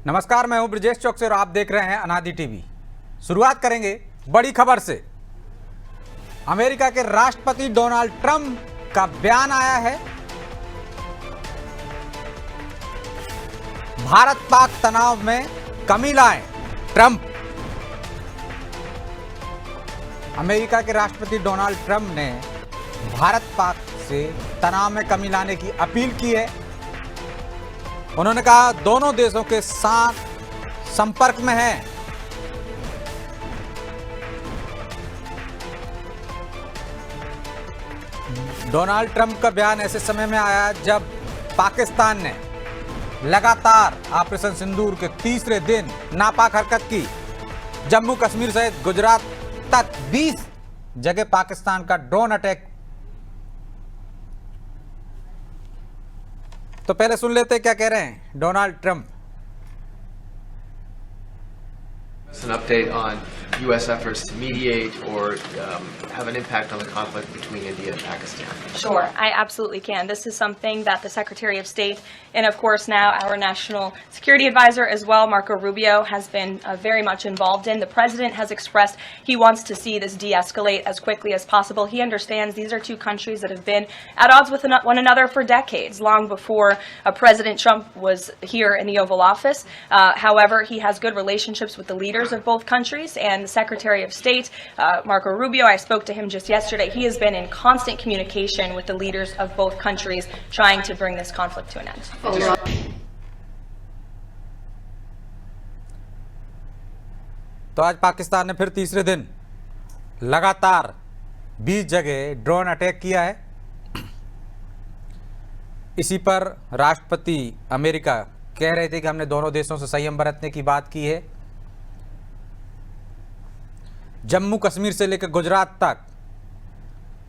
नमस्कार, मैं हूं ब्रजेश चौकसी और आप देख रहे हैं अनादि टीवी। शुरुआत करेंगे बड़ी खबर से। अमेरिका के राष्ट्रपति डोनाल्ड ट्रंप का बयान आया है। भारत पाक तनाव में कमी लाएं, ट्रंप। अमेरिका के राष्ट्रपति डोनाल्ड ट्रंप ने भारत पाक से तनाव में कमी लाने की अपील की है। उन्होंने कहा दोनों देशों के साथ संपर्क में हैं। डोनाल्ड ट्रंप का बयान ऐसे समय में आया जब पाकिस्तान ने लगातार ऑपरेशन सिंदूर के तीसरे दिन नापाक हरकत की। जम्मू कश्मीर सहित गुजरात तक 20 जगह पाकिस्तान का ड्रोन अटैक। तो पहले सुन लेते क्या कह रहे हैं Donald Trump. An update on U.S. efforts to mediate or have an impact on the conflict between India and Pakistan. Sure, I absolutely can. This is something that the Secretary of State and, of course, now our National Security Advisor as well, Marco Rubio, has been very much involved in. The President has expressed he wants to see this de-escalate as quickly as possible. He understands these are two countries that have been at odds with one another for decades, long before President Trump was here in the Oval Office. However, he has good relationships with the leaders of both countries, and the Secretary of State, Marco Rubio, I spoke to him just yesterday. He has been in constant communication with the leaders of both countries trying to bring this conflict to an end. तो आज पाकिस्तान ने फिर तीसरे दिन लगातार 20 जगह drone attack किया है। इसी पर राष्ट्रपति अमेरिका कह रहे थे कि हमने दोनों देशों से संयम बरतने की बात की है। जम्मू कश्मीर से लेकर गुजरात तक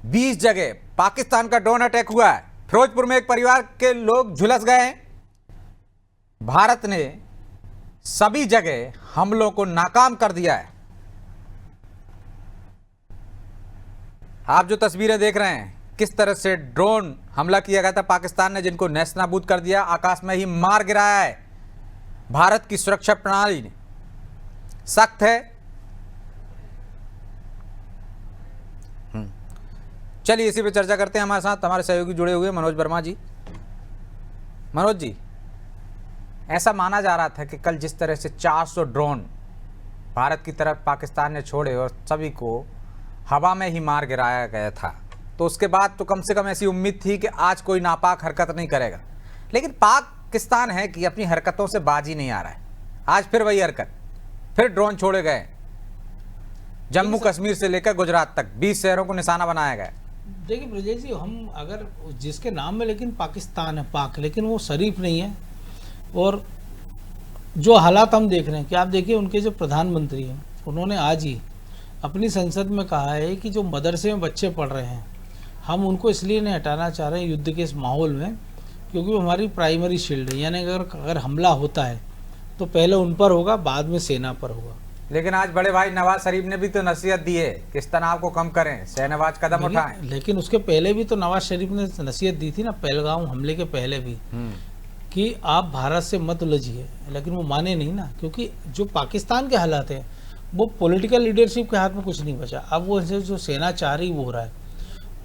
20 जगह पाकिस्तान का ड्रोन अटैक हुआ है। फिरोजपुर में एक परिवार के लोग झुलस गए हैं। भारत ने सभी जगह हमलों को नाकाम कर दिया है। आप जो तस्वीरें देख रहे हैं, किस तरह से ड्रोन हमला किया गया था पाकिस्तान ने, जिनको नेस्तनाबूद कर दिया, आकाश में ही मार गिराया है। भारत की सुरक्षा प्रणाली सख्त है। चलिए इसी पे चर्चा करते हैं। हमारे साथ हमारे सहयोगी जुड़े हुए मनोज वर्मा जी। मनोज जी, ऐसा माना जा रहा था कि कल जिस तरह से 400 ड्रोन भारत की तरफ पाकिस्तान ने छोड़े और सभी को हवा में ही मार गिराया गया था, तो उसके बाद तो कम से कम ऐसी उम्मीद थी कि आज कोई नापाक हरकत नहीं करेगा। लेकिन पाकिस्तान है कि अपनी हरकतों से बाज ही नहीं आ रहा है। आज फिर वही हरकत, फिर ड्रोन छोड़े गए। जम्मू कश्मीर से लेकर गुजरात तक 20 शहरों को निशाना बनाया गया। देखिए ब्रजेश जी, हम अगर जिसके नाम में लेकिन पाकिस्तान है, पाक, लेकिन वो शरीफ नहीं है। और जो हालात हम देख रहे हैं कि आप देखिए, उनके जो प्रधानमंत्री हैं उन्होंने आज ही अपनी संसद में कहा है कि जो मदरसे में बच्चे पढ़ रहे हैं, हम उनको इसलिए नहीं हटाना चाह रहे हैं युद्ध के इस माहौल में, क्योंकि वो हमारी प्राइमरी शील्ड है। यानी अगर हमला होता है तो पहले उन पर होगा, बाद में सेना पर होगा। लेकिन आज बड़े भाई नवाज शरीफ ने भी तो नसीहत दी है कि इस तनाव को कम करें, शहनवाज कदम उठाएं। लेकिन उसके पहले भी तो नवाज शरीफ ने नसीहत दी थी ना, पहलगाम हमले के पहले भी, कि आप भारत से मत उलझिए। लेकिन वो माने नहीं ना, क्योंकि जो पाकिस्तान के हालात हैं वो पॉलिटिकल लीडरशिप के हाथ में कुछ नहीं बचा। अब वो जो सेना चाह रही वो हो रहा है।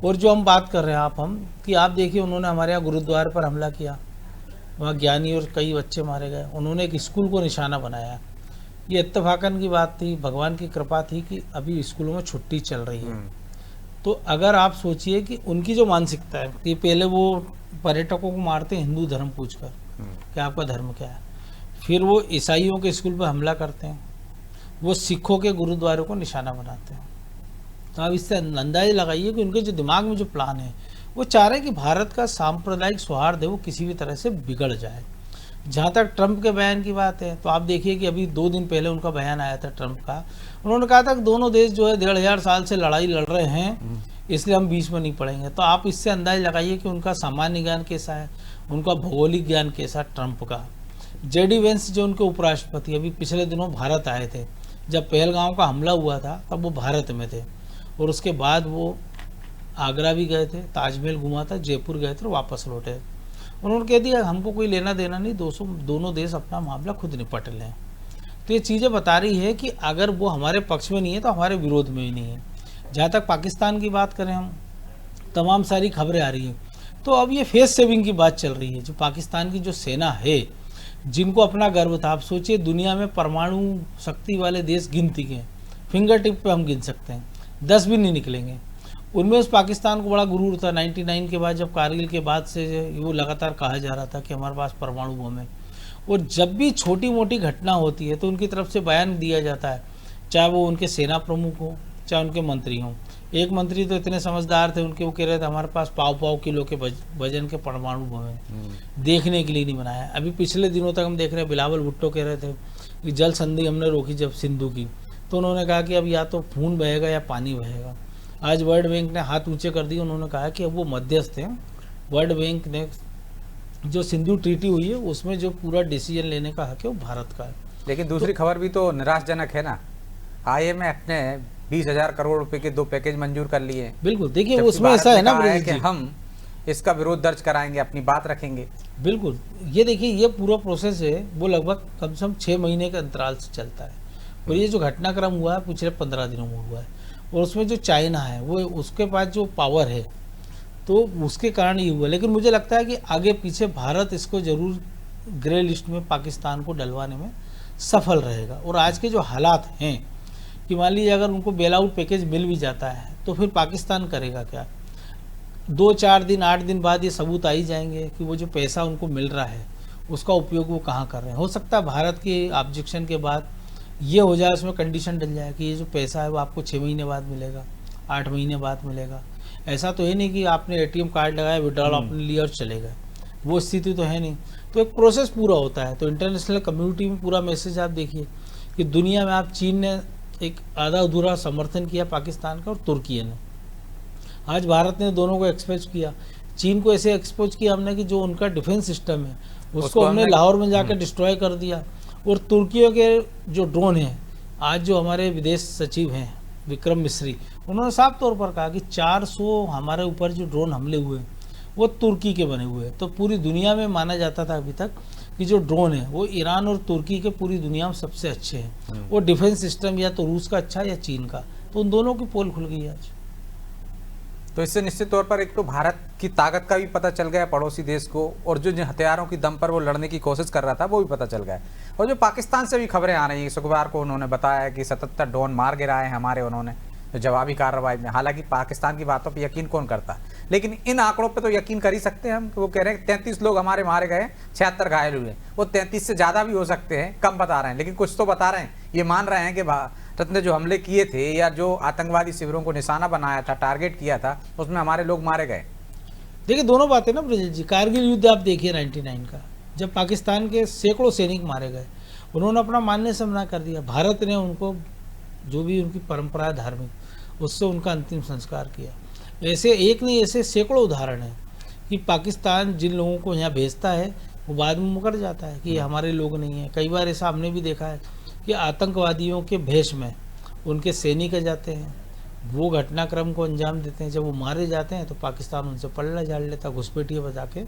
और जो हम बात कर रहे हैं हम कि आप देखिए, उन्होंने हमारे यहाँ गुरुद्वारे पर हमला किया, वहाँ ज्ञानी और कई बच्चे मारे गए। उन्होंने एक स्कूल को निशाना बनाया। ये इत्तेफाकन की बात थी, भगवान की कृपा थी कि अभी स्कूलों में छुट्टी चल रही है। तो अगर आप सोचिए कि उनकी जो मानसिकता है कि पहले वो पर्यटकों को मारते हैं हिंदू धर्म पूछकर कि आपका धर्म क्या है, फिर वो ईसाइयों के स्कूल पर हमला करते हैं, वो सिखों के गुरुद्वारों को निशाना बनाते हैं। तो आप इससे अंदाजा लगाइए कि उनके जो दिमाग में जो प्लान है, वो चाह रहे हैं कि भारत का सांप्रदायिक सौहार्द है वो किसी भी तरह से बिगड़ जाए। जहाँ तक ट्रंप के बयान की बात है, तो आप देखिए कि अभी 2 दिन पहले उनका बयान आया था ट्रंप का। उन्होंने कहा था कि दोनों देश जो है 1500 साल से लड़ाई लड़ रहे हैं, इसलिए हम बीच में नहीं पड़ेंगे। तो आप इससे अंदाजा लगाइए कि उनका सामान्य ज्ञान कैसा है, उनका भौगोलिक ज्ञान कैसा ट्रंप का। जेडी वेंस जो उनके उपराष्ट्रपति अभी पिछले दिनों भारत आए थे, जब पहलगाम का हमला हुआ था तब वो भारत में थे, और उसके बाद वो आगरा भी गए थे, ताजमहल घूमा था, जयपुर गए थे और वापस लौटे। उन्होंने कह दिया हमको कोई लेना देना नहीं, दोनों देश अपना मामला खुद निपट लें। तो ये चीज़ें बता रही है कि अगर वो हमारे पक्ष में नहीं है तो हमारे विरोध में भी नहीं है। जहाँ तक पाकिस्तान की बात करें हम, तमाम सारी खबरें आ रही हैं, तो अब ये फेस सेविंग की बात चल रही है। जो पाकिस्तान की जो सेना है, जिनको अपना गर्व था, आप सोचिए दुनिया में परमाणु शक्ति वाले देश गिनती के फिंगर टिप पे हम गिन सकते हैं, 10 भी नहीं निकलेंगे। उनमें उस पाकिस्तान को बड़ा गुरूर था 99 के बाद, जब कारगिल के बाद से वो लगातार कहा जा रहा था कि हमारे पास परमाणु बम है। और जब भी छोटी मोटी घटना होती है तो उनकी तरफ से बयान दिया जाता है, चाहे वो उनके सेना प्रमुख हो चाहे उनके मंत्री हों। एक मंत्री तो इतने समझदार थे, उनके वो कह रहे थे हमारे पास पाव किलो के वजन के परमाणु बम है, देखने के लिए नहीं बनाया। अभी पिछले दिनों तक हम देख रहे हैं, बिलावल भुट्टो कह रहे थे कि जल संधि हमने रोकी जब सिंधु की, तो उन्होंने कहा कि अब या तो खून बहेगा या पानी बहेगा। आज वर्ल्ड बैंक ने हाथ ऊंचे कर दिए, उन्होंने कहा कि अब वो मध्यस्थ हैं। वर्ल्ड बैंक ने जो सिंधु ट्रीटी हुई है उसमें जो पूरा डिसीजन लेने का हक है वो भारत का है। लेकिन दूसरी खबर भी तो निराशजनक है ना, IMF ने 20,000 करोड़ रुपए के 2 पैकेज मंजूर कर लिए हैं। बिल्कुल, देखिए जबकि उसमें भारत ऐसा है ने ना कहा ब्रजेश कि जी, हम इसका विरोध दर्ज कराएंगे, अपनी बात रखेंगे। बिल्कुल, ये देखिए ये पूरा प्रोसेस है वो लगभग कम से कम 6 महीने के अंतराल से चलता है। और ये जो घटनाक्रम हुआ है पिछले 15 दिनों में हुआ है, और उसमें जो चाइना है वो उसके पास जो पावर है तो उसके कारण ये हुआ। लेकिन मुझे लगता है कि आगे पीछे भारत इसको जरूर ग्रे लिस्ट में पाकिस्तान को डलवाने में सफल रहेगा। और आज के जो हालात हैं कि मान लीजिए अगर उनको बेल आउट पैकेज मिल भी जाता है तो फिर पाकिस्तान करेगा क्या? 2-4 दिन 8 दिन बाद ये सबूत आ ही जाएंगे कि वो जो पैसा उनको मिल रहा है उसका उपयोग वो कहाँ कर रहे हैं। हो सकता है भारत के ऑब्जेक्शन के बाद ये हो जाए, उसमें कंडीशन डल जाए कि ये जो पैसा है वो आपको 6 महीने बाद मिलेगा, 8 महीने बाद मिलेगा। ऐसा तो है नहीं कि आपने ATM कार्ड लगाया, विड्रॉल आपने लिया और चले गए, वो स्थिति तो है नहीं। तो एक प्रोसेस पूरा होता है। तो इंटरनेशनल कम्युनिटी में पूरा मैसेज आप देखिए कि दुनिया में आप, चीन ने एक आधा अधूरा समर्थन किया पाकिस्तान का और तुर्की ने, आज भारत ने दोनों को एक्सपोज किया। चीन को ऐसे एक्सपोज किया हमने कि जो उनका डिफेंस सिस्टम है उसको हमने लाहौर में जाकर डिस्ट्रॉय कर दिया। और तुर्कियों के जो ड्रोन हैं, आज जो हमारे विदेश सचिव हैं विक्रम मिस्री, उन्होंने साफ तौर पर कहा कि 400 हमारे ऊपर जो ड्रोन हमले हुए वो तुर्की के बने हुए हैं। तो पूरी दुनिया में माना जाता था अभी तक कि जो ड्रोन है वो ईरान और तुर्की के पूरी दुनिया में सबसे अच्छे हैं। वो डिफेंस सिस्टम या तो रूस का अच्छा या चीन का, तो उन दोनों की पोल खुल गई आज। तो इससे निश्चित तौर पर एक तो भारत की ताकत का भी पता चल गया पड़ोसी देश को, और जो हथियारों की दम पर वो लड़ने की कोशिश कर रहा था वो भी पता चल गया। और जो पाकिस्तान से भी खबरें आ रही हैं, शुक्रवार को उन्होंने बताया कि 77 ड्रोन मार गिराए हमारे, उन्होंने जो जवाबी कार्रवाई में। हालांकि पाकिस्तान की बातों पर यकीन कौन करता, लेकिन इन आंकड़ों पर तो यकीन कर ही सकते हैं हम कि वो कह रहे हैं 33 लोग हमारे मारे गए, 76 घायल हुए। वो 33 से ज़्यादा भी हो सकते हैं, कम बता रहे हैं, लेकिन कुछ तो बता रहे हैं। ये मान रहे हैं कि भारत ने जो हमले किए थे या जो आतंकवादी शिविरों को निशाना बनाया था, टारगेट किया था, उसमें हमारे लोग मारे गए। देखिए दोनों बातें ना ब्रजेश जी, कारगिल युद्ध आप देखिए 99 का, जब पाकिस्तान के सैकड़ों सैनिक मारे गए, उन्होंने अपना मानने से मना कर दिया। भारत ने उनको जो भी उनकी परंपरा है धार्मिक, उससे उनका अंतिम संस्कार किया। ऐसे एक नहीं, ऐसे सैकड़ों उदाहरण हैं कि पाकिस्तान जिन लोगों को यहाँ भेजता है वो बाद में मुकर जाता है कि ये हमारे लोग नहीं हैं। कई बार ऐसा हमने भी देखा है कि आतंकवादियों के भेष में उनके सैनिक जाते हैं, वो घटनाक्रम को अंजाम देते हैं। जब वो मारे जाते हैं तो पाकिस्तान उनसे पल्ला झाड़ लेता, घुसपैठिया बजा के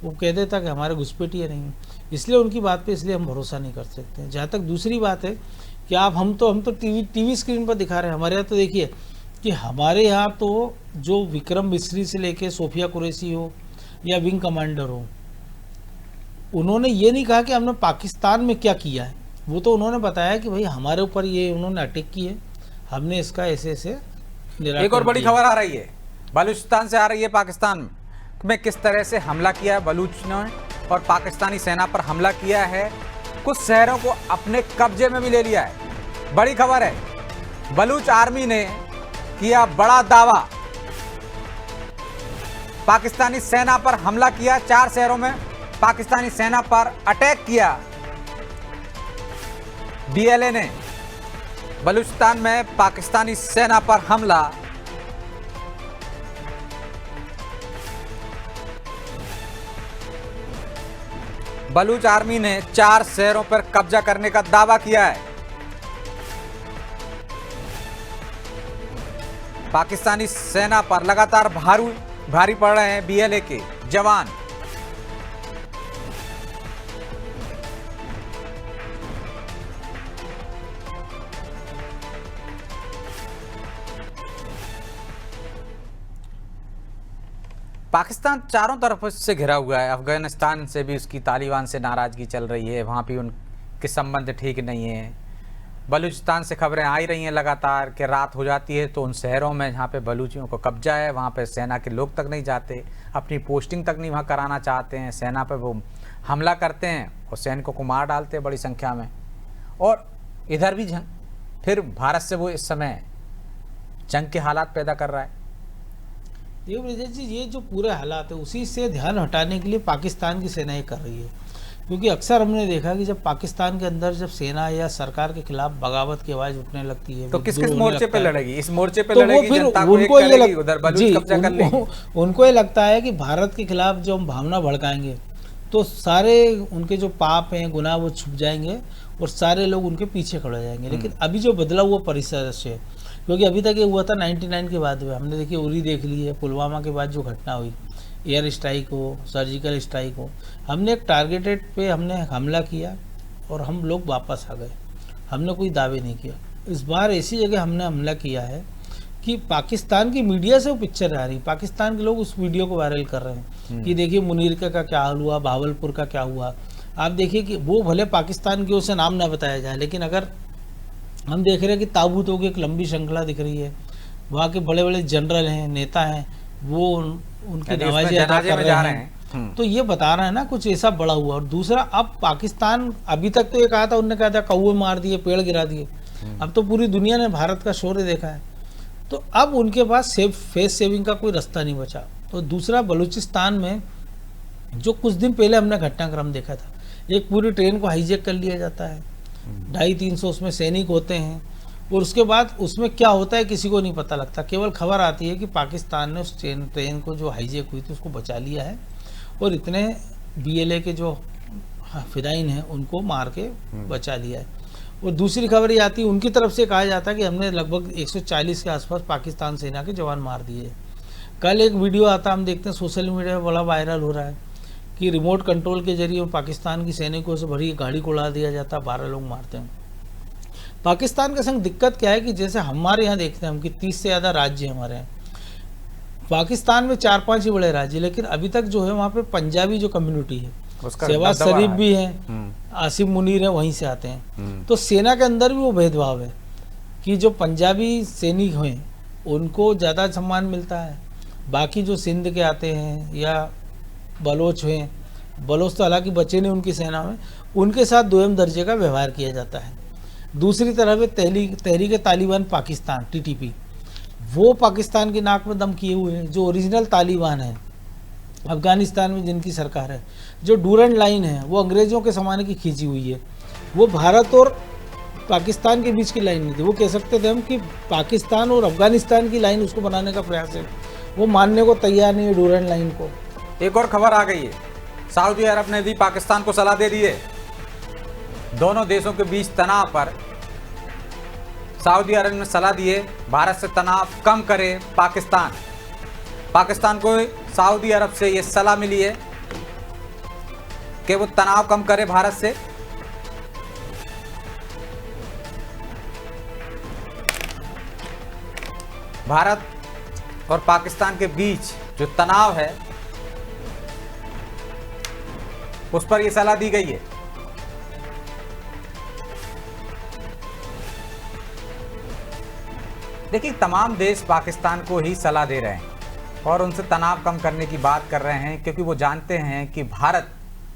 वो कह देता कि हमारे घुसपैठिया नहीं, इसलिए उनकी बात पे इसलिए हम भरोसा नहीं कर सकते। जहाँ तक दूसरी बात है कि हम तो टीवी स्क्रीन पर दिखा रहे हैं, हमारे यहाँ तो देखिए कि हमारे यहाँ तो जो विक्रम मिस्री से लेके सोफिया कुरैशी हो या विंग कमांडर हो, उन्होंने ये नहीं कहा कि हमने पाकिस्तान में क्या किया है, वो तो उन्होंने बताया कि भाई हमारे ऊपर ये उन्होंने अटैक की है, हमने इसका ऐसे निराकरण। एक और बड़ी खबर आ रही है बलूचिस्तान से आ रही है। पाकिस्तान में किस तरह से हमला किया है बलूच ने, और पाकिस्तानी सेना पर हमला किया है, कुछ शहरों को अपने कब्जे में भी ले लिया है। बड़ी खबर है, बलूच आर्मी ने किया बड़ा दावा, पाकिस्तानी सेना पर हमला किया, 4 शहरों में पाकिस्तानी सेना पर अटैक किया। BLA ने बलूचिस्तान में पाकिस्तानी सेना पर हमला। बलूच आर्मी ने 4 शहरों पर कब्जा करने का दावा किया है। पाकिस्तानी सेना पर लगातार भारी पड़ रहे हैं BLA के जवान। पाकिस्तान चारों तरफ से घिरा हुआ है, अफगानिस्तान से भी उसकी तालिबान से नाराज़गी चल रही है, वहाँ भी उनके संबंध ठीक नहीं है। बलूचिस्तान से खबरें आ ही रही हैं लगातार कि रात हो जाती है तो उन शहरों में जहाँ पे बलूचियों को कब्जा है वहाँ पे सेना के लोग तक नहीं जाते, अपनी पोस्टिंग तक नहीं वहाँ कराना चाहते हैं, सेना पे वो हमला करते हैं और सैनिकों को मार डालते हैं बड़ी संख्या में। और इधर भी फिर भारत से वो इस समय जंग के हालात पैदा कर रहा है। देखिए ब्रजेश जी, ये जो पूरे हालात है उसी से ध्यान हटाने के लिए पाकिस्तान की सेना ये कर रही है, क्योंकि अक्सर हमने देखा कि जब पाकिस्तान के अंदर जब सेना या सरकार के खिलाफ बगावत की आवाज उठने लगती है तो किस विद्रोह किस होने मोर्चे पे लगता है, लड़ेगी? इस मोर्चे पे तो वो लड़ेगी, फिर जनता को एक उनको ये करेगी, उधर बलूच कब्जा कर लेगी। उनको ये लगता है कि भारत के खिलाफ जो हम भावना भड़काएंगे तो सारे उनके जो पाप हैं गुनाह वो छुप जाएंगे और सारे लोग उनके पीछे खड़े हो जाएंगे। लेकिन अभी जो बदला हुआ परिदृश्य है, क्योंकि अभी तक ये हुआ था 99 के बाद में, हमने देखिए उरी देख ली है, पुलवामा के बाद जो घटना हुई, एयर स्ट्राइक हो, सर्जिकल स्ट्राइक हो, हमने एक टारगेटेड पे हमने हमला किया और हम लोग वापस आ गए, हमने कोई दावे नहीं किया। इस बार ऐसी जगह हमने हमला किया है कि पाकिस्तान की मीडिया से वो पिक्चर आ रही, पाकिस्तान के लोग उस वीडियो को वायरल कर रहे हैं कि देखिए मुनीर का क्या हाल हुआ, भावलपुर का क्या हुआ। आप देखिए कि वो भले पाकिस्तान की ओर से नाम ना बताया जाए, लेकिन अगर हम देख रहे हैं कि ताबूतों की एक लंबी श्रृंखला दिख रही है, वहाँ के बड़े बड़े जनरल हैं, नेता हैं, वो उनके नवाजे अदा कर रहे हैं, तो ये बता रहे हैं ना कुछ ऐसा बड़ा हुआ। और दूसरा, अब पाकिस्तान अभी तक तो ये कहा था, उनने कहा था कौवे मार दिए, पेड़ गिरा दिए, अब तो पूरी दुनिया ने भारत का शौर्य देखा है, तो अब उनके पास फेस सेविंग का कोई रास्ता नहीं बचा। तो दूसरा, बलूचिस्तान में जो कुछ दिन पहले हमने घटनाक्रम देखा था, एक पूरी ट्रेन को हाईजैक कर लिया जाता है, 250-300 उसमें सैनिक होते हैं, और उसके बाद उसमें क्या होता है किसी को नहीं पता लगता। केवल खबर आती है कि पाकिस्तान ने उस ट्रेन को जो हाईजैक हुई थी उसको बचा लिया है और इतने BLA के जो फिदाइन हैं उनको मार के बचा लिया है। और दूसरी खबर ये आती है, उनकी तरफ से कहा जाता है कि हमने लगभग 140 के आसपास पाकिस्तान सेना के जवान मार दिए। कल एक वीडियो आता, हम देखते हैं सोशल मीडिया में बड़ा वायरल हो रहा है कि रिमोट कंट्रोल के जरिए पाकिस्तान की सैनिकों से भरी गाड़ी को उड़ा दिया जाता, 12 लोग मारते हैं। पाकिस्तान के संग दिक्कत क्या है कि जैसे हमारे यहाँ देखते हैं हम कि 30 से ज़्यादा राज्य हमारे हैं, पाकिस्तान में 4-5 ही बड़े राज्य, लेकिन अभी तक जो है वहाँ पे पंजाबी जो कम्युनिटी है, शहबाज शरीफ भी हैं, आसिफ मुनीर है, वहीं से आते हैं। तो सेना के अंदर भी वो भेदभाव है कि जो पंजाबी सैनिक हैं उनको ज़्यादा सम्मान मिलता है, बाकी जो सिंध के आते हैं या बलोच हैं, बलोच तो हालांकि बचे नहीं उनकी सेना में, उनके साथ दोयम दर्जे का व्यवहार किया जाता है। दूसरी तरफ तहरीक तालिबान पाकिस्तान TTP, वो पाकिस्तान की नाक में दम किए हुए हैं। जो ओरिजिनल तालिबान है अफगानिस्तान में जिनकी सरकार है, जो डूरंड लाइन है वो अंग्रेज़ों के ज़माने की खींची हुई है, वो भारत और पाकिस्तान के बीच की लाइन नहीं थी। वो कह सकते थे हम कि पाकिस्तान और अफगानिस्तान की लाइन उसको बनाने का प्रयास है, वो मानने को तैयार नहीं है डूरंड लाइन को। एक और खबर आ गई है, सऊदी अरब ने भी पाकिस्तान को सलाह दे दी है। दोनों देशों के बीच तनाव पर सऊदी अरब ने सलाह दी है भारत से तनाव कम करे पाकिस्तान। पाकिस्तान को सऊदी अरब से ये सलाह मिली है कि वो तनाव कम करे भारत से। भारत और पाकिस्तान के बीच जो तनाव है उस पर यह सलाह दी गई है। देखिए, तमाम देश पाकिस्तान को ही सलाह दे रहे हैं और उनसे तनाव कम करने की बात कर रहे हैं, क्योंकि वो जानते हैं कि भारत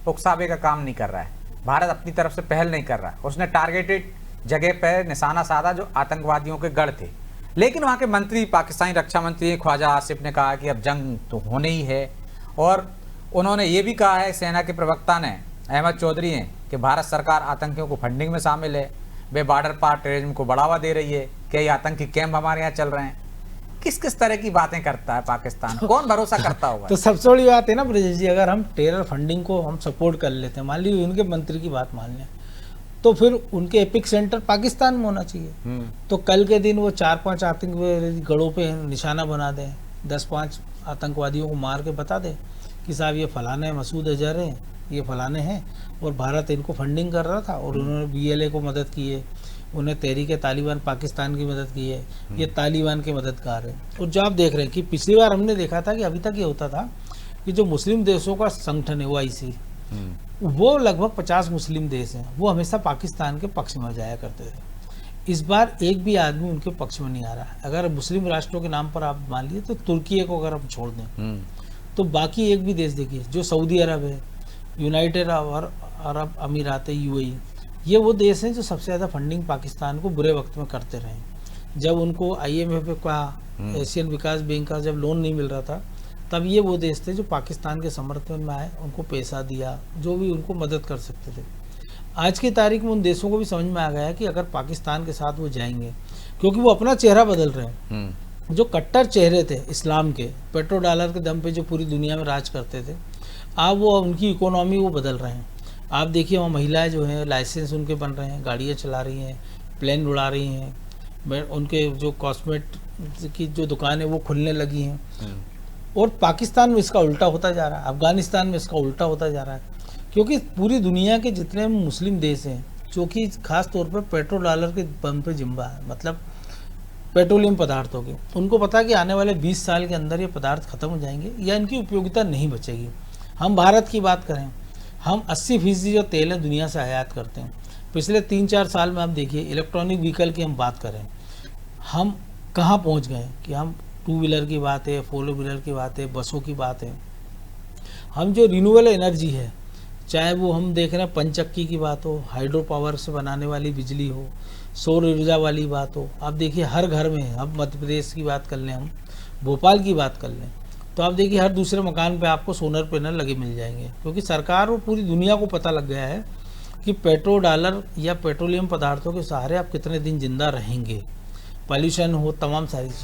उकसावे का काम नहीं कर रहा है, भारत अपनी तरफ से पहल नहीं कर रहा है। उसने टारगेटेड जगह पर निशाना साधा जो आतंकवादियों के गढ़ थे, लेकिन वहाँ के मंत्री, पाकिस्तानी रक्षा मंत्री ख्वाजा आसिफ ने कहा कि अब जंग तो होने ही है। और उन्होंने ये भी कहा है, सेना के प्रवक्ता ने, अहमद चौधरी हैं, कि भारत सरकार आतंकियों को फंडिंग में शामिल है, वे बॉर्डर पार टेररिज्म को बढ़ावा दे रही है, क्या ये आतंकी कैंप हमारे यहाँ चल रहे हैं। किस किस तरह की बातें करता है पाकिस्तान, कौन भरोसा करता होगा। तो सबसे बड़ी बात है ना ब्रजेश जी, अगर हम टेरर फंडिंग को हम सपोर्ट कर लेते हैं, मान लीजिए उनके मंत्री की बात मान लें, तो फिर उनके एपिक सेंटर पाकिस्तान में होना चाहिए। तो कल के दिन वो 4-5 आतंकवादी गढ़ों पे निशाना बना दें, 10-5 आतंकवादियों को मार के बता दें कि साहब ये फलाने मसूद अजहर हैं, ये फलाने हैं, और भारत इनको फंडिंग कर रहा था और उन्होंने BLA को मदद की है, उन्हें तहरीक तालिबान पाकिस्तान की मदद की है, ये तालिबान के मददगार है। और जो आप देख रहे हैं कि पिछली बार हमने देखा था कि अभी तक ये होता था कि जो मुस्लिम देशों का संगठन है OIC, वो लगभग 50 मुस्लिम देश हैं, वो हमेशा पाकिस्तान के पक्ष में जाया करते थे। इस बार एक भी आदमी उनके पक्ष में नहीं आ रहा है। अगर मुस्लिम राष्ट्रों के नाम पर आप मान लिए तो तुर्की को अगर हम छोड़ दें तो बाकी एक भी देश देखिए, जो सऊदी अरब है, यूनाइटेड अरब अमीरात है, UAE, ये वो देश हैं जो सबसे ज़्यादा फंडिंग पाकिस्तान को बुरे वक्त में करते रहे। जब उनको IMF का, एशियन विकास बैंक का जब लोन नहीं मिल रहा था, तब ये वो देश थे जो पाकिस्तान के समर्थन में आए, उनको पैसा दिया, जो भी उनको मदद कर सकते थे। आज की तारीख में उन देशों को भी समझ में आ गया है कि अगर पाकिस्तान के साथ वो जाएंगे, क्योंकि वो अपना चेहरा बदल रहे हैं। जो कट्टर चेहरे थे इस्लाम के, पेट्रो डॉलर के दम पे जो पूरी दुनिया में राज करते थे, अब वो उनकी इकोनॉमी वो बदल रहे हैं। आप देखिए वहाँ महिलाएं जो हैं लाइसेंस उनके बन रहे हैं, गाड़ियाँ चला रही हैं, प्लेन उड़ा रही हैं, उनके जो कॉस्मेट की जो दुकान है वो खुलने लगी हैं। और पाकिस्तान में इसका उल्टा होता जा रहा है, अफगानिस्तान में इसका उल्टा होता जा रहा है, क्योंकि पूरी दुनिया के जितने मुस्लिम देश हैं जो कि खास तौर पर पेट्रो डॉलर के बम पे जिम्बा है, मतलब पेट्रोलियम पदार्थों के, उनको पता है कि आने वाले 20 साल के अंदर ये पदार्थ खत्म हो जाएंगे या इनकी उपयोगिता नहीं बचेगी। हम भारत की बात करें, हम 80% जो तेल है दुनिया से आयात करते हैं। पिछले 3-4 साल में आप देखिए, इलेक्ट्रॉनिक व्हीकल की हम बात करें, हम कहाँ पहुँच गए कि हम 2 व्हीलर की बात है, 4 व्हीलर की बात है, बसों की बात है। हम जो रिन्यूएबल एनर्जी है, चाहे वो हम देख रहे हैं पंचक्की की बात हो, हाइड्रो पावर से बनाने वाली बिजली हो, सौर ऊर्जा वाली बात हो, आप देखिए हर घर में, अब मध्य प्रदेश की बात कर लें, हम भोपाल की बात कर लें, तो आप देखिए हर दूसरे मकान पे आपको सोलर पैनल लगे मिल जाएंगे, क्योंकि सरकार और पूरी दुनिया को पता लग गया है कि पेट्रो डॉलर या पेट्रोलियम पदार्थों के सहारे आप कितने दिन जिंदा रहेंगे, पॉल्यूशन हो, तमाम सारी चीज़।